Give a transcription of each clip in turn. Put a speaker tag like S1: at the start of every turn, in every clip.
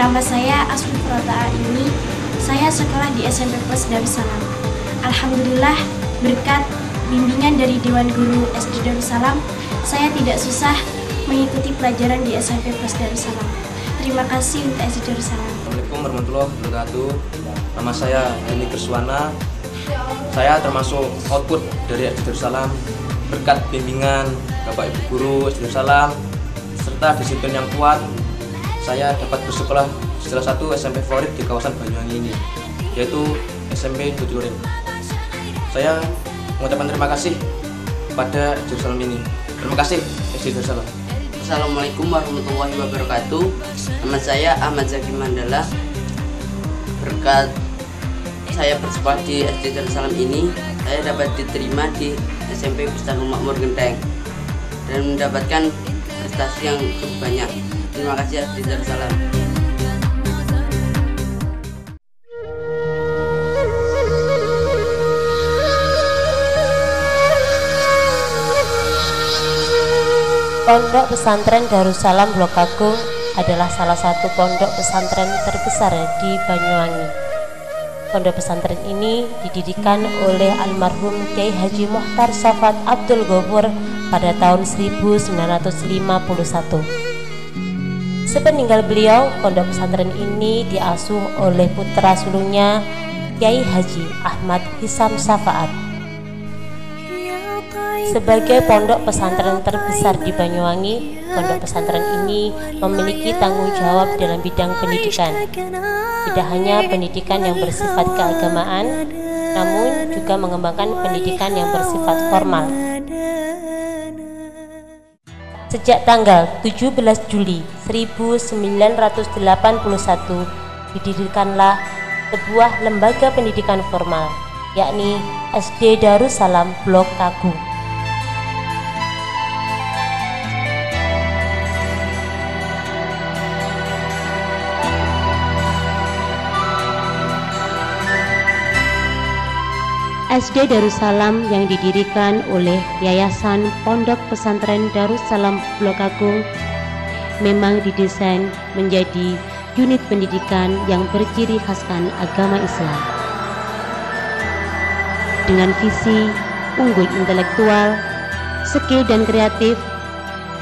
S1: Nama saya Asmi Prata ini. Saya sekolah di SMP Plus Darussalam. Alhamdulillah, berkat bimbingan dari Dewan Guru SD Darussalam, saya tidak susah mengikuti pelajaran di SMP Plus Darussalam. Terima kasih untuk SD Darussalam.
S2: Assalamualaikum warahmatullahi wabarakatuh. Nama saya Deni Kerswana. Saya termasuk output dari SD Darussalam. Berkat bimbingan Bapak Ibu Guru SD Darussalam serta disiplin yang kuat, saya dapat bersekolah di salah satu SMP favorit di kawasan Banyuwangi ini, yaitu SMP Tujuh Duren. Saya mengucapkan terima kasih pada SD Darussalam ini. Terima kasih SD Darussalam.
S3: Assalamualaikum warahmatullahi wabarakatuh. Nama saya Ahmad Zaki Mandala. Berkat saya bersekolah di SD Darussalam ini, saya dapat diterima di SMP Pustaka Makmur Genteng dan mendapatkan prestasi yang cukup banyak. Terima kasih SD Darussalam.
S4: Pondok Pesantren Darussalam Blok Agung adalah salah satu pondok pesantren terbesar di Banyuwangi. Pondok pesantren ini didirikan oleh almarhum Kiai Haji Mohtar Safat Abdul Ghafur pada tahun 1951. Sepeninggal beliau, pondok pesantren ini diasuh oleh putra sulungnya Kiai Haji Ahmad Hisam Safaat. Sebagai pondok pesantren terbesar di Banyuwangi, pondok pesantren ini memiliki tanggung jawab dalam bidang pendidikan. Tidak hanya pendidikan yang bersifat keagamaan, namun juga mengembangkan pendidikan yang bersifat formal. Sejak tanggal 17 Juli 1981 didirikanlah sebuah lembaga pendidikan formal, yakni SD Darussalam Blok Agung. SD Darussalam yang didirikan oleh Yayasan Pondok Pesantren Darussalam Blok Agung memang didesain menjadi unit pendidikan yang berciri khaskan agama Islam. Dengan visi unggul intelektual, skill dan kreatif,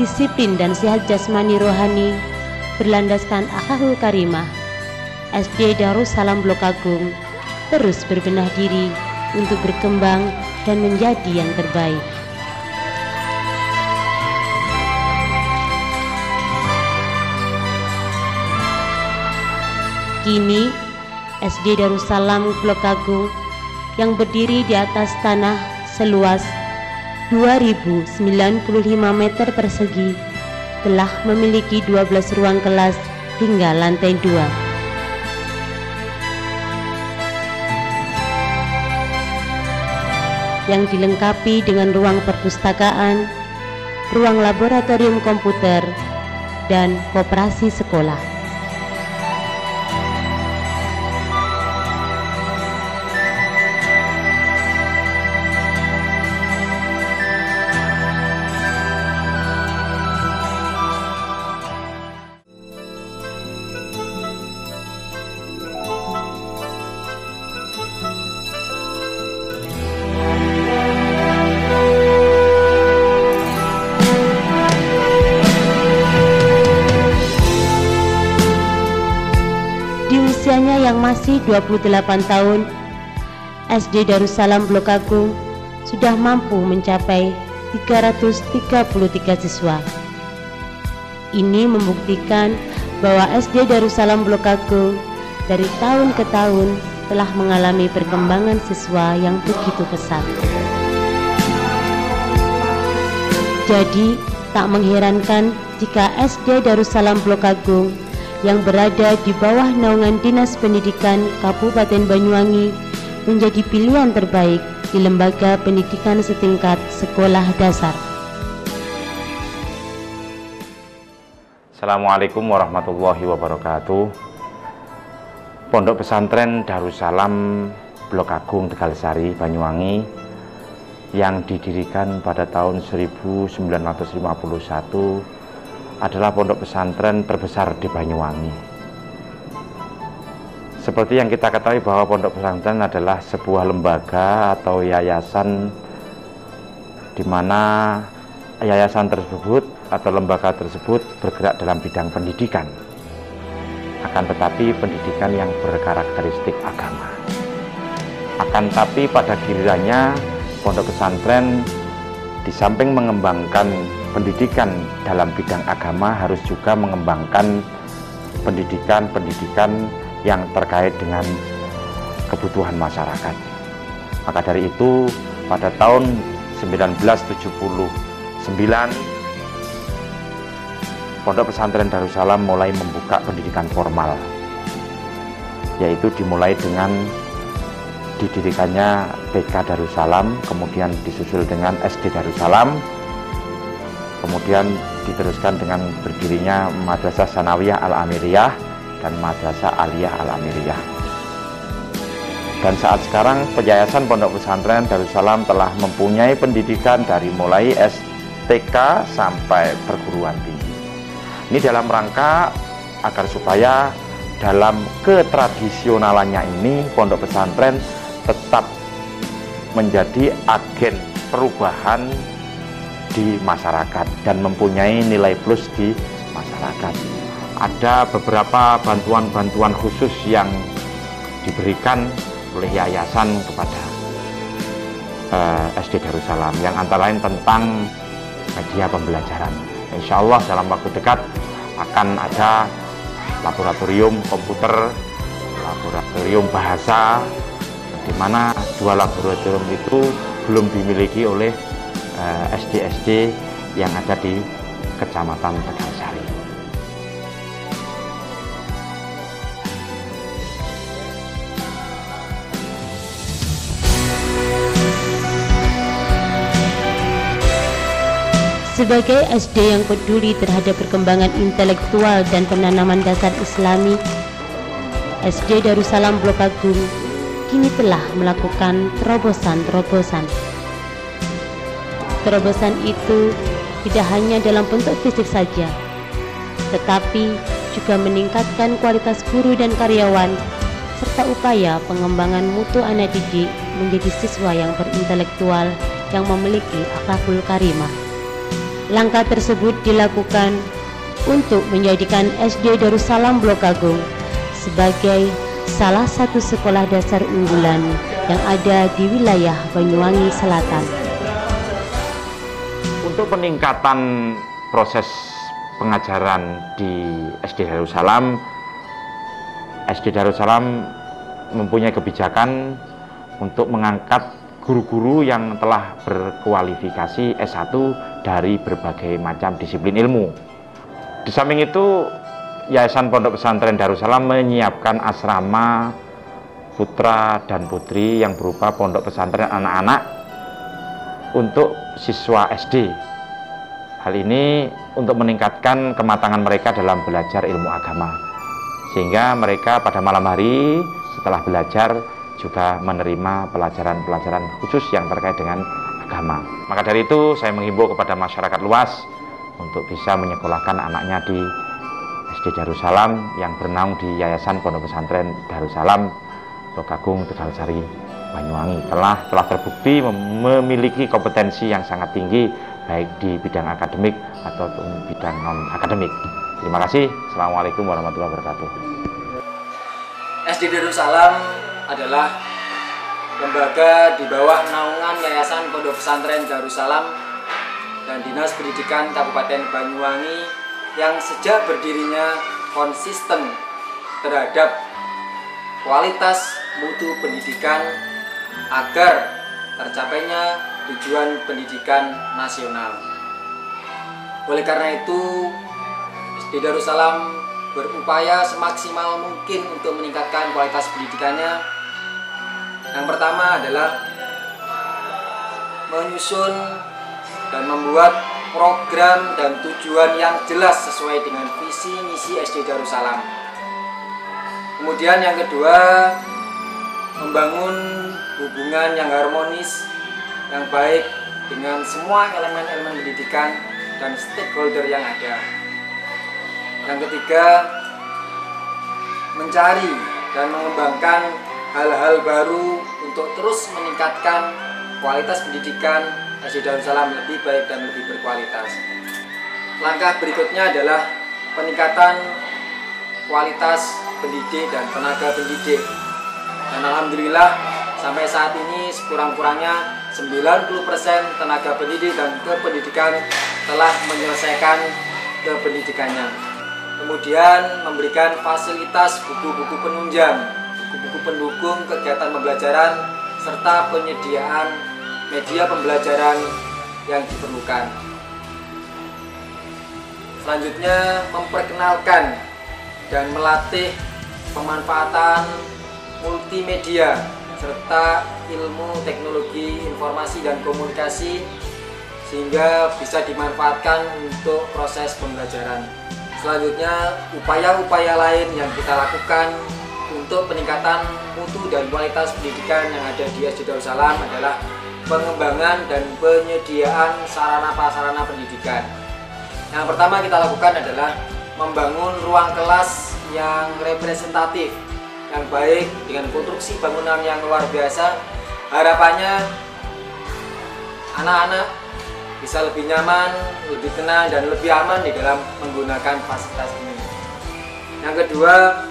S4: disiplin dan sehat jasmani rohani, berlandaskan akhlakul karimah, SD Darussalam Blok Agung terus berbenah diri untuk berkembang dan menjadi yang terbaik. Kini SD Darussalam Blok Agung yang berdiri di atas tanah seluas 2095 meter persegi telah memiliki 12 ruang kelas hingga lantai 2. Yang dilengkapi dengan ruang perpustakaan, ruang laboratorium komputer, dan koperasi sekolah. Usianya yang masih 28 tahun, SD Darussalam Blok Agung sudah mampu mencapai 333 siswa. Ini membuktikan bahwa SD Darussalam Blok Agung dari tahun ke tahun telah mengalami perkembangan siswa yang begitu pesat. Jadi, tak mengherankan jika SD Darussalam Blok Agung yang berada di bawah naungan Dinas Pendidikan Kabupaten Banyuwangi menjadi pilihan terbaik di lembaga pendidikan setingkat sekolah dasar.
S5: Assalamualaikum warahmatullahi wabarakatuh. Pondok Pesantren Darussalam Blok Agung Tegalsari, Banyuwangi yang didirikan pada tahun 1951 adalah pondok pesantren terbesar di Banyuwangi. Seperti yang kita ketahui bahwa pondok pesantren adalah sebuah lembaga atau yayasan, di mana yayasan tersebut atau lembaga tersebut bergerak dalam bidang pendidikan, akan tetapi pendidikan yang berkarakteristik agama. Akan tetapi pada gilirannya pondok pesantren di samping mengembangkan pendidikan dalam bidang agama, harus juga mengembangkan pendidikan yang terkait dengan kebutuhan masyarakat. Maka dari itu pada tahun 1979 Pondok Pesantren Darussalam mulai membuka pendidikan formal, yaitu dimulai dengan didirikannya TK Darussalam, kemudian disusul dengan SD Darussalam, kemudian diteruskan dengan berdirinya Madrasah Sanawiyah Al-Amiriyah dan Madrasah Aliyah Al-Amiriyah. Dan saat sekarang Yayasan Pondok Pesantren Darussalam telah mempunyai pendidikan dari mulai STK sampai perguruan tinggi. Ini dalam rangka agar supaya dalam ketradisionalannya ini pondok pesantren tetap menjadi agen perubahan di masyarakat dan mempunyai nilai plus di masyarakat. Ada beberapa bantuan-bantuan khusus yang diberikan oleh yayasan kepada SD Darussalam, yang antara lain tentang media pembelajaran. Insya Allah dalam waktu dekat akan ada laboratorium komputer, laboratorium bahasa, di mana 2 laboratorium itu belum dimiliki oleh SD-SD yang ada di Kecamatan Tegalsari.
S4: Sebagai SD yang peduli terhadap perkembangan intelektual dan penanaman dasar Islami, SD Darussalam Blok Agung kini telah melakukan terobosan-terobosan. Terobosan itu tidak hanya dalam bentuk fisik saja, tetapi juga meningkatkan kualitas guru dan karyawan, serta upaya pengembangan mutu anak didik menjadi siswa yang berintelektual yang memiliki akhlakul karimah. Langkah tersebut dilakukan untuk menjadikan SD Darussalam Blok Agung sebagai salah satu sekolah dasar unggulan yang ada di wilayah Banyuwangi Selatan.
S5: Untuk peningkatan proses pengajaran di SD Darussalam, SD Darussalam mempunyai kebijakan untuk mengangkat guru-guru yang telah berkualifikasi S1 dari berbagai macam disiplin ilmu. Di samping itu, Yayasan Pondok Pesantren Darussalam menyiapkan asrama putra dan putri yang berupa pondok pesantren anak-anak untuk siswa SD. Hal ini untuk meningkatkan kematangan mereka dalam belajar ilmu agama, sehingga mereka pada malam hari setelah belajar juga menerima pelajaran-pelajaran khusus yang terkait dengan agama. Maka dari itu saya menghimbau kepada masyarakat luas untuk bisa menyekolahkan anaknya di SD Darussalam yang bernaung di Yayasan Pondok Pesantren Darussalam Blok Agung Tegalsari Banyuwangi. Telah terbukti memiliki kompetensi yang sangat tinggi baik di bidang akademik ataupun bidang non akademik. Terima kasih. Assalamualaikum warahmatullahi wabarakatuh.
S6: SD Darussalam adalah lembaga di bawah naungan Yayasan Pondok Pesantren Darussalam dan Dinas Pendidikan Kabupaten Banyuwangi yang sejak berdirinya konsisten terhadap kualitas mutu pendidikan agar tercapainya tujuan pendidikan nasional. Oleh karena itu, SD Darussalam berupaya semaksimal mungkin untuk meningkatkan kualitas pendidikannya. Yang pertama adalah menyusun dan membuat program dan tujuan yang jelas sesuai dengan visi misi SD Darussalam. Kemudian yang kedua, membangun hubungan yang harmonis, yang baik dengan semua elemen-elemen pendidikan dan stakeholder yang ada. Yang ketiga, mencari dan mengembangkan hal-hal baru untuk terus meningkatkan kualitas pendidikan SD Darussalam lebih baik dan lebih berkualitas. Langkah berikutnya adalah peningkatan kualitas pendidik dan tenaga pendidik. Dan alhamdulillah sampai saat ini sekurang-kurangnya 90% tenaga pendidik dan kependidikan telah menyelesaikan kependidikannya. Kemudian memberikan fasilitas buku-buku penunjang, buku-buku pendukung kegiatan pembelajaran, serta penyediaan media pembelajaran yang diperlukan. Selanjutnya memperkenalkan dan melatih pemanfaatan multimedia serta ilmu teknologi informasi dan komunikasi sehingga bisa dimanfaatkan untuk proses pembelajaran. Selanjutnya, upaya-upaya lain yang kita lakukan untuk peningkatan mutu dan kualitas pendidikan yang ada di SD Darussalam adalah pengembangan dan penyediaan sarana-prasarana pendidikan. Yang pertama kita lakukan adalah membangun ruang kelas yang representatif, yang baik dengan konstruksi bangunan yang luar biasa. Harapannya anak-anak bisa lebih nyaman, lebih tenang, dan lebih aman di dalam menggunakan fasilitas ini. Yang kedua,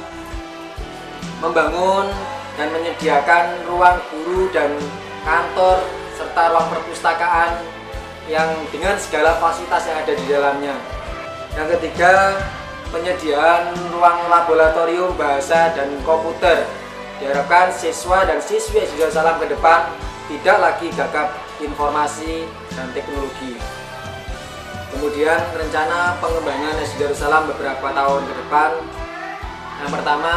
S6: membangun dan menyediakan ruang guru dan kantor serta ruang perpustakaan yang dengan segala fasilitas yang ada di dalamnya. Yang ketiga, penyediaan ruang laboratorium bahasa dan komputer. Diharapkan siswa dan siswi SD Darussalam ke depan tidak lagi gagap informasi dan teknologi. Kemudian rencana pengembangan SD Darussalam beberapa tahun ke depan. Yang pertama,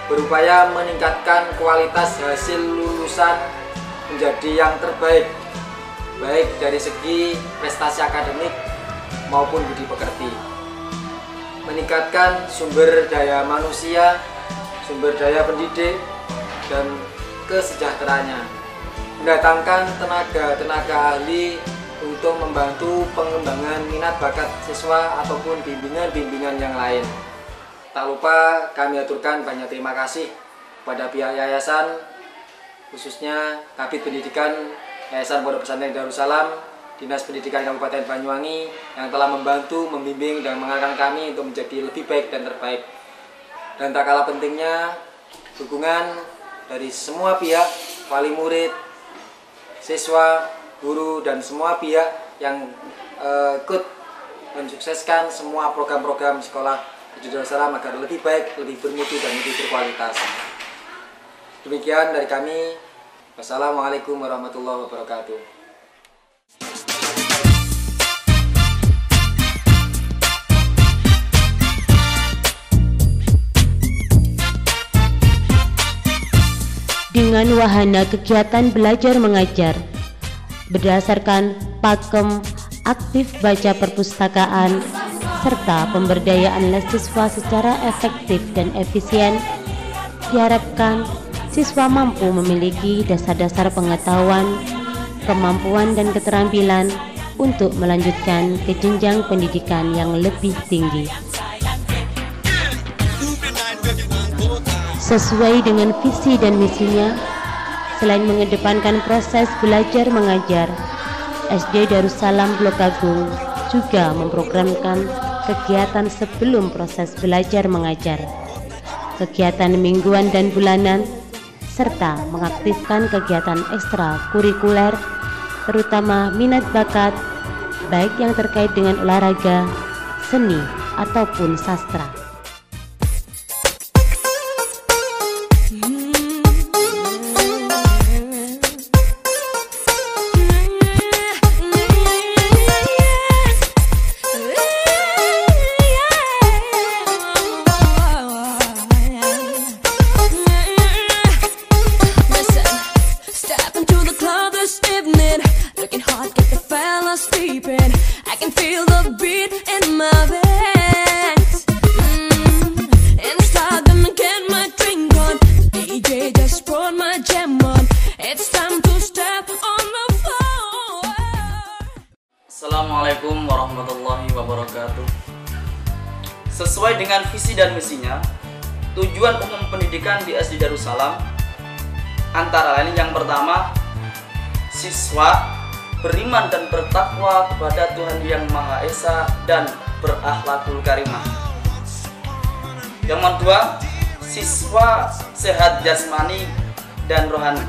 S6: berupaya meningkatkan kualitas hasil lulusan menjadi yang terbaik, baik dari segi prestasi akademik maupun budi pekerti. Meningkatkan sumber daya manusia, sumber daya pendidik, dan kesejahteraannya. Mendatangkan tenaga ahli untuk membantu pengembangan minat bakat siswa ataupun bimbingan-bimbingan yang lain. Tak lupa kami aturkan banyak terima kasih kepada pihak yayasan, khususnya Kabid Pendidikan Yayasan Pondok Pesantren Darussalam, Dinas Pendidikan Kabupaten Banyuwangi yang telah membantu, membimbing, dan mengarahkan kami untuk menjadi lebih baik dan terbaik. Dan tak kalah pentingnya, dukungan dari semua pihak, wali murid, siswa, guru, dan semua pihak yang ikut mensukseskan semua program-program sekolah SD Darussalam agar lebih baik, lebih bermutu, dan lebih berkualitas. Demikian dari kami. Wassalamualaikum warahmatullahi wabarakatuh.
S4: Dengan wahana kegiatan belajar mengajar berdasarkan pakem aktif baca perpustakaan serta pemberdayaan siswa secara efektif dan efisien, diharapkan siswa mampu memiliki dasar-dasar pengetahuan, kemampuan, dan keterampilan untuk melanjutkan ke jenjang pendidikan yang lebih tinggi. Sesuai dengan visi dan misinya, selain mengedepankan proses belajar mengajar, SD Darussalam Blok Agung juga memprogramkan kegiatan sebelum proses belajar mengajar, kegiatan mingguan dan bulanan, serta mengaktifkan kegiatan ekstrakurikuler, terutama minat bakat, baik yang terkait dengan olahraga, seni, ataupun sastra.
S7: Assalamualaikum warahmatullahi wabarakatuh. Sesuai dengan visi dan misinya, Tujuan umum pendidikan di SD Darussalam antara lain yang pertama, siswa beriman dan bertakwa kepada Tuhan Yang Maha Esa dan berakhlakul karimah. Yang kedua, siswa sehat jasmani dan rohani.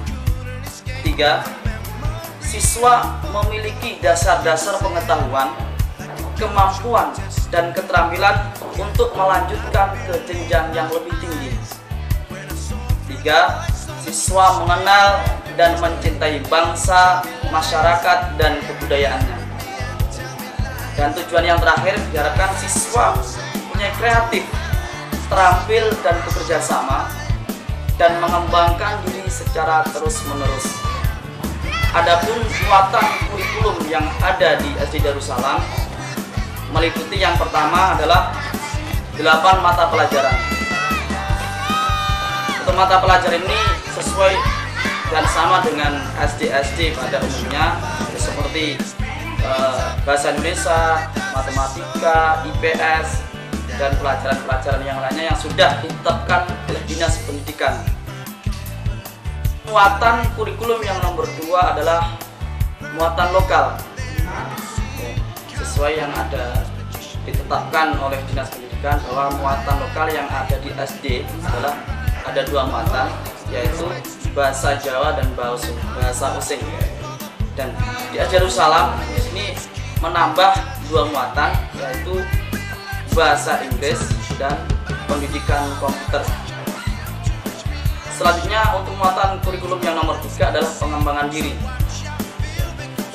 S7: 3. Siswa memiliki dasar-dasar pengetahuan, kemampuan, dan keterampilan untuk melanjutkan ke jenjang yang lebih tinggi. 3. Siswa mengenal dan mencintai bangsa, masyarakat, dan kebudayaannya. Dan tujuan yang terakhir, diharapkan siswa punya kreatif, terampil, dan bekerja sama, dan mengembangkan diri secara terus-menerus. Adapun muatan kurikulum yang ada di SD Darussalam meliputi yang pertama adalah 8 mata pelajaran. Untuk mata pelajaran ini sesuai dan sama dengan SD-SD pada umumnya, seperti bahasa Indonesia, matematika, IPS, dan pelajaran-pelajaran yang lainnya yang sudah ditetapkan oleh Dinas Pendidikan. Muatan kurikulum yang nomor 2 adalah muatan lokal, sesuai yang ada ditetapkan oleh Dinas Pendidikan bahwa muatan lokal yang ada di SD adalah ada 2 muatan, yaitu bahasa Jawa dan bahasa Osing. Dan di SD Darussalam di sini menambah 2 muatan, yaitu bahasa Inggris dan pendidikan komputer. Selanjutnya, untuk muatan kurikulum yang nomor 3 adalah pengembangan diri.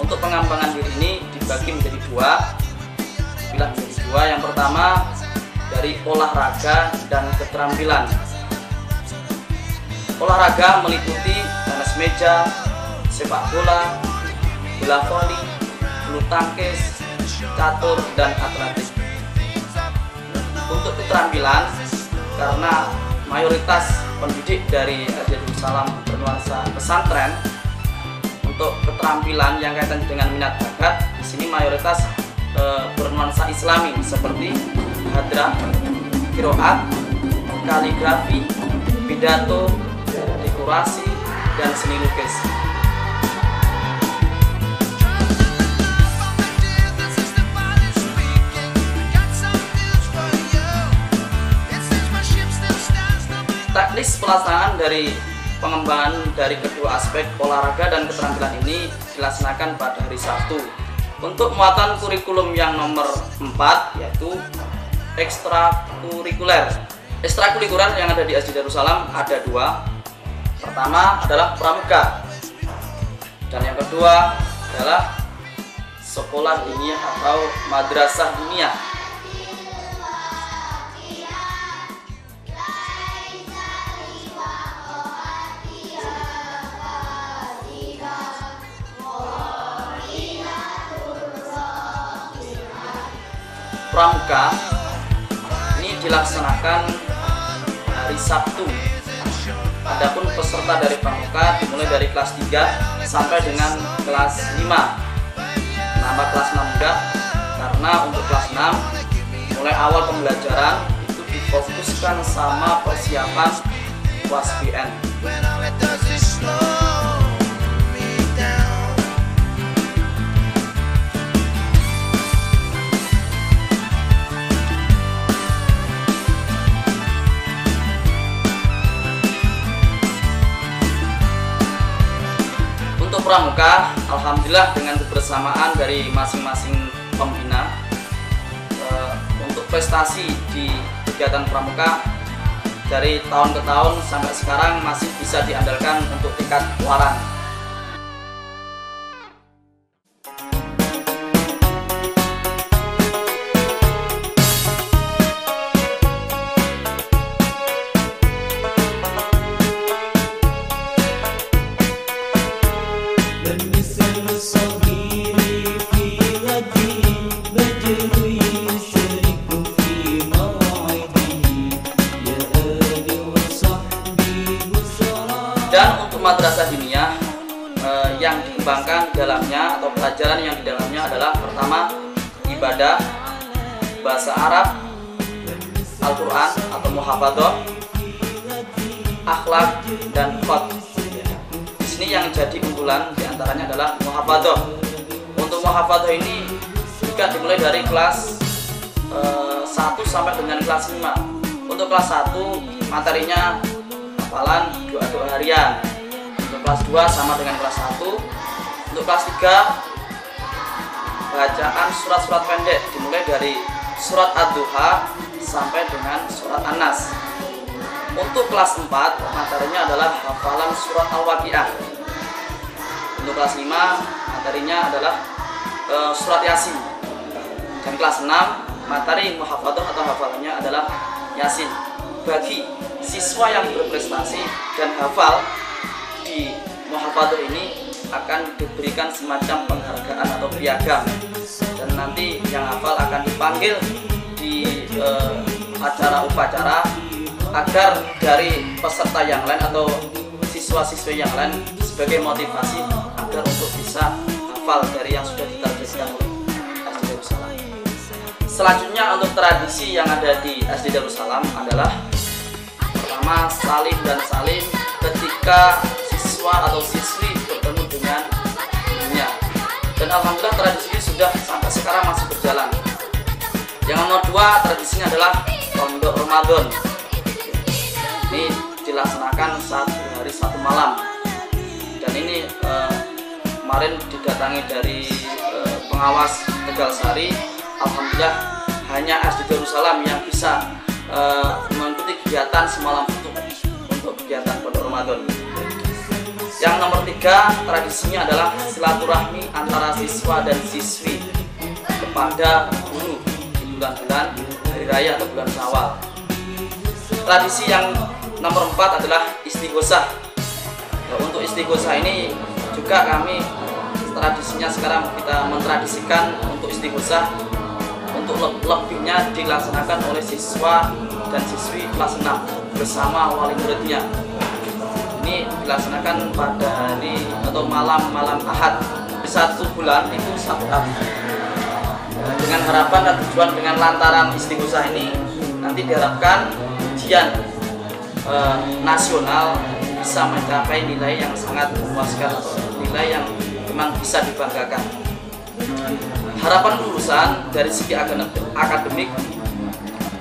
S7: Untuk pengembangan diri ini dibagi menjadi 2. Yang pertama dari olahraga dan keterampilan. Olahraga meliputi tenis meja, sepak bola, bola voli, bulu tangkis, catur, dan atletik. Untuk keterampilan, karena mayoritas pendidik dari SD Darussalam bernuansa pesantren, untuk keterampilan yang kaitan dengan minat bakat di sini mayoritas bernuansa Islami seperti hadrah, qiraat, kaligrafi, pidato, dekorasi, dan seni lukis. Teknis pelaksanaan dari pengembangan dari kedua aspek olahraga dan keterampilan ini dilaksanakan pada hari Sabtu. Untuk muatan kurikulum yang nomor 4 yaitu ekstrakurikuler. Ekstrakurikuler yang ada di SD Darussalam ada 2. Pertama adalah pramuka, dan yang kedua adalah sekolah diniyah atau madrasah diniyah. Pramuka ini dilaksanakan hari Sabtu. Adapun peserta dari pramuka dimulai dari kelas 3 sampai dengan kelas 5. Nambah kelas 6 enggak, karena untuk kelas 6 mulai awal pembelajaran itu difokuskan sama persiapan UASBN. Pramuka, alhamdulillah dengan kebersamaan dari masing-masing pembina untuk prestasi di kegiatan pramuka dari tahun ke tahun sampai sekarang masih bisa diandalkan untuk tingkat juara. Dan untuk madrasah diniyah yang dikembangkan dalamnya atau pelajaran yang di dalamnya adalah pertama ibadah, bahasa Arab, Al-Quran atau muhafadzah, akhlak, dan qad. Di sini yang jadi unggulan diantaranya adalah muhafadzah. Untuk muhafadzah ini juga dimulai dari kelas 1 sampai dengan kelas 5. Untuk kelas 1 materinya hafalan doa-doa harian. Untuk kelas 2 sama dengan kelas 1. Untuk kelas 3 bacaan surat-surat pendek dimulai dari surat Ad-Duha sampai dengan surat An-Nas. Untuk kelas 4 materinya adalah hafalan surat Al-Waqiah. Untuk kelas 5 materinya adalah surat Yasin. Dan kelas 6 materi muhafadzah atau hafalannya adalah Yasin. Bagi siswa yang berprestasi dan hafal di muhafadzah ini akan diberikan semacam penghargaan atau piagam, dan nanti yang hafal akan dipanggil di acara upacara agar dari peserta yang lain atau siswa-siswi yang lain sebagai motivasi agar untuk bisa hafal dari yang sudah ditargetkan oleh SD Darussalam. Selanjutnya untuk tradisi yang ada di SD Darussalam adalah pertama salim dan salim ketika siswa atau siswi bertemu dengan gurunya. Dan alhamdulillah tradisi ini sudah sampai sekarang masih berjalan. Yang nomor 2 tradisinya adalah pondok Ramadan. Ini dilaksanakan 1 hari 1 malam. Dan ini kemarin didatangi dari pengawas Tegalsari. Alhamdulillah hanya SD Darussalam yang bisa mengikuti kegiatan semalam untuk kegiatan pondok Ramadan. Yang nomor 3 tradisinya adalah silaturahmi antara siswa dan siswi kepada guru di bulan-bulan hari raya atau bulan Syawal. Tradisi yang nomor 4 adalah istighosah. Untuk istighosah ini juga kami tradisinya sekarang kita mentradisikan untuk istighosah. Untuk lebihnya dilaksanakan oleh siswa dan siswi kelas 6 bersama wali muridnya. Ini dilaksanakan pada hari atau malam Ahad di 1 bulan itu 1 hari. Dengan harapan dan tujuan dengan lantaran istighosah ini nanti diharapkan ujian nasional bisa mencapai nilai yang sangat memuaskan atau nilai yang memang bisa dibanggakan. Harapan lulusan dari segi akademik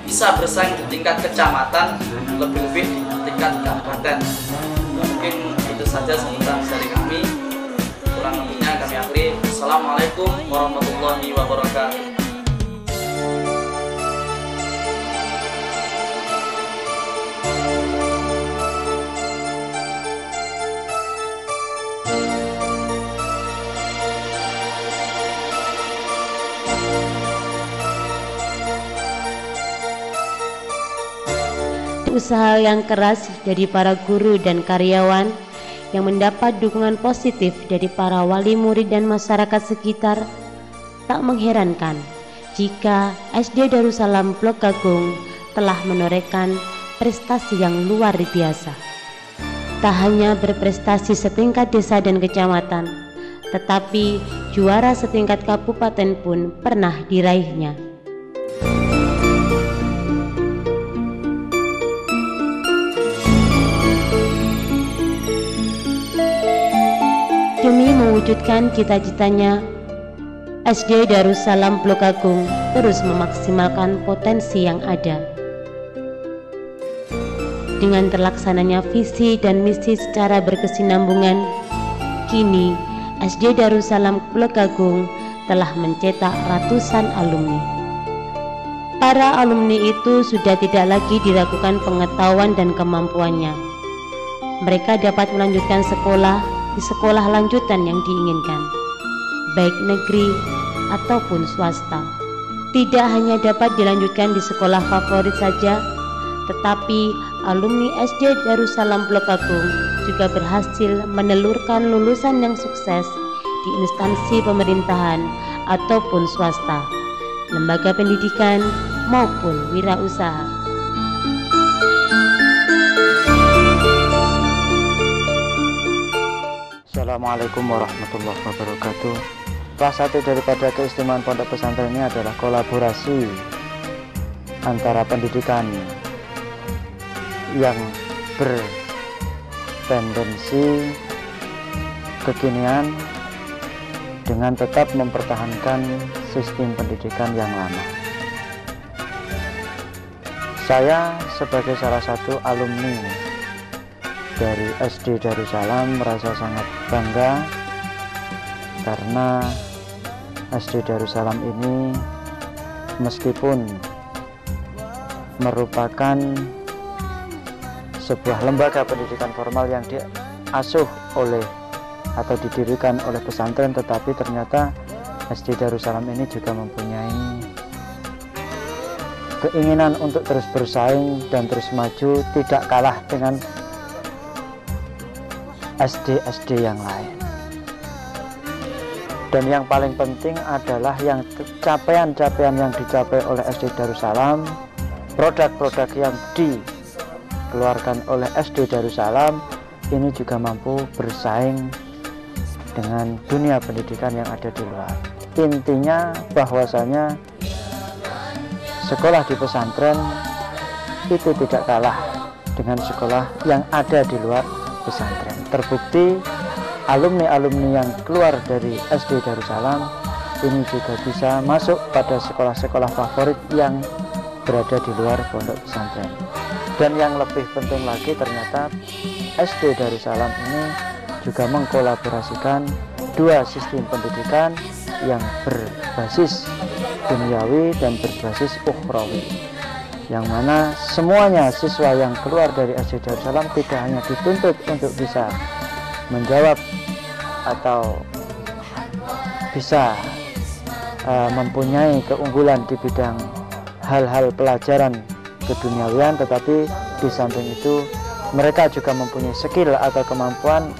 S7: bisa bersaing di tingkat kecamatan, lebih-lebih di tingkat kabupaten. Mungkin itu saja sebentar dari kami. Kurang lebihnya kami akhiri. Assalamualaikum warahmatullahi wabarakatuh.
S4: Usaha yang keras dari para guru dan karyawan yang mendapat dukungan positif dari para wali murid dan masyarakat sekitar, tak mengherankan jika SD Darussalam Blok Agung telah menorehkan prestasi yang luar biasa. Tak hanya berprestasi setingkat desa dan kecamatan, tetapi juara setingkat kabupaten pun pernah diraihnya. Demi mewujudkan cita-citanya, SD Darussalam Blok Agung terus memaksimalkan potensi yang ada. Dengan terlaksananya visi dan misi secara berkesinambungan, kini SD Darussalam Blok Agung telah mencetak ratusan alumni. Para alumni itu sudah tidak lagi diragukan pengetahuan dan kemampuannya. Mereka dapat melanjutkan sekolah di sekolah lanjutan yang diinginkan, baik negeri ataupun swasta. Tidak hanya dapat dilanjutkan di sekolah favorit saja, tetapi alumni SD Darussalam Blok Agung juga berhasil menelurkan lulusan yang sukses di instansi pemerintahan ataupun swasta, lembaga pendidikan maupun wirausaha.
S8: Assalamualaikum warahmatullahi wabarakatuh. Salah satu daripada keistimewaan pondok pesantren ini adalah kolaborasi antara pendidikan yang tendensi kekinian dengan tetap mempertahankan sistem pendidikan yang lama. Saya sebagai salah satu alumni dari SD Darussalam merasa sangat bangga karena SD Darussalam ini meskipun merupakan sebuah lembaga pendidikan formal yang diasuh oleh atau didirikan oleh pesantren, tetapi ternyata SD Darussalam ini juga mempunyai keinginan untuk terus bersaing dan terus maju, tidak kalah dengan SD-SD yang lain. Dan yang paling penting adalah yang capaian-capaian yang dicapai oleh SD Darussalam, produk-produk yang dikeluarkan oleh SD Darussalam ini juga mampu bersaing dengan dunia pendidikan yang ada di luar. Intinya bahwasanya sekolah di pesantren itu tidak kalah dengan sekolah yang ada di luar pesantren. Terbukti alumni-alumni yang keluar dari SD Darussalam ini juga bisa masuk pada sekolah-sekolah favorit yang berada di luar pondok pesantren. Dan yang lebih penting lagi, ternyata SD Darussalam ini juga mengkolaborasikan dua sistem pendidikan yang berbasis duniawi dan berbasis ukhrawi, yang mana semuanya siswa yang keluar dari SD Darussalam tidak hanya dituntut untuk bisa menjawab atau bisa mempunyai keunggulan di bidang hal-hal pelajaran keduniawian, tetapi di samping itu mereka juga mempunyai skill atau kemampuan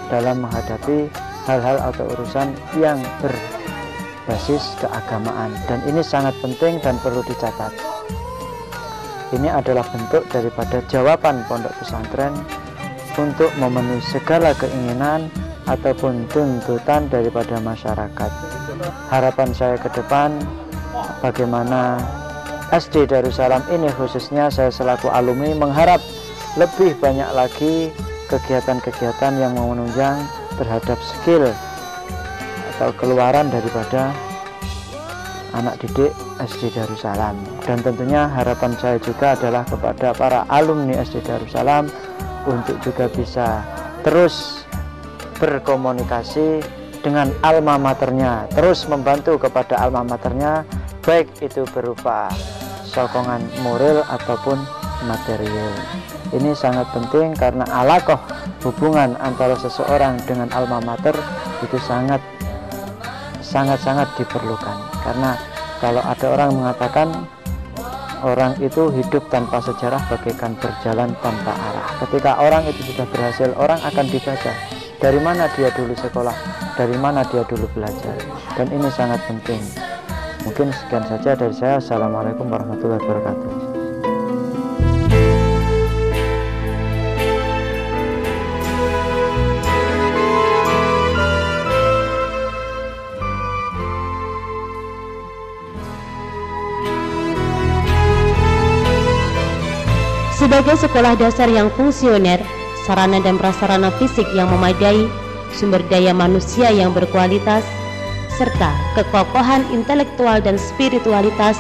S8: dalam menghadapi hal-hal atau urusan yang berbasis keagamaan. Dan ini sangat penting dan perlu dicatat. Ini adalah bentuk daripada jawaban pondok pesantren untuk memenuhi segala keinginan ataupun tuntutan daripada masyarakat. Harapan saya ke depan, bagaimana SD Darussalam ini, khususnya saya selaku alumni, mengharap lebih banyak lagi kegiatan-kegiatan yang menunjang terhadap skill atau keluaran daripada anak didik SD Darussalam. Dan tentunya harapan saya juga adalah kepada para alumni SD Darussalam untuk juga bisa terus berkomunikasi dengan alma maternya, terus membantu kepada alma maternya, baik itu berupa sokongan moral ataupun material. Ini sangat penting karena alaqah, hubungan antara seseorang dengan alma mater itu sangat diperlukan. Karena kalau ada orang mengatakan orang itu hidup tanpa sejarah bagaikan berjalan tanpa arah. Ketika orang itu sudah berhasil, orang akan dibaca dari mana dia dulu sekolah, dari mana dia dulu belajar. Dan ini sangat penting. Mungkin sekian saja dari saya. Assalamualaikum warahmatullahi wabarakatuh.
S4: Sebagai sekolah dasar yang fungsioner, sarana dan prasarana fisik yang memadai, sumber daya manusia yang berkualitas, serta kekokohan intelektual dan spiritualitas,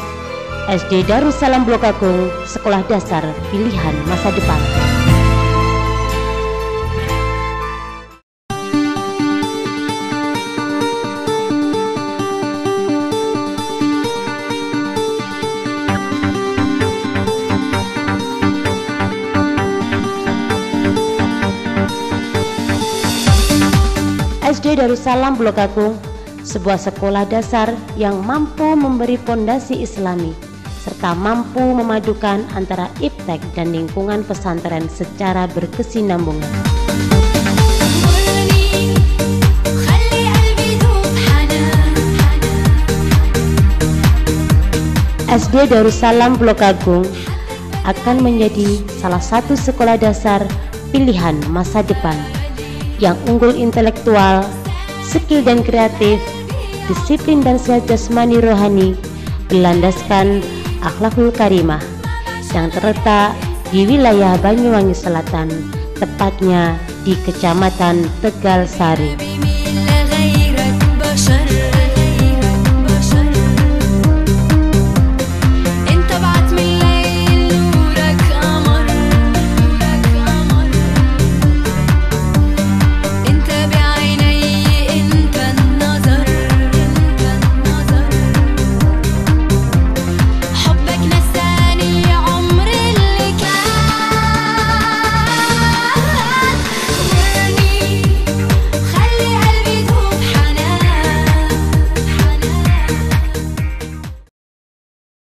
S4: SD Darussalam Blok Agung, sekolah dasar pilihan masa depan. SD Darussalam Blok Agung, sebuah sekolah dasar yang mampu memberi fondasi Islami serta mampu memadukan antara iptek dan lingkungan pesantren secara berkesinambungan. SD Darussalam Blok Agung akan menjadi salah satu sekolah dasar pilihan masa depan yang unggul intelektual, skill dan kreatif, disiplin dan sehat jasmani rohani, berlandaskan akhlakul karimah, yang terletak di wilayah Banyuwangi Selatan, tepatnya di Kecamatan Tegal Sari.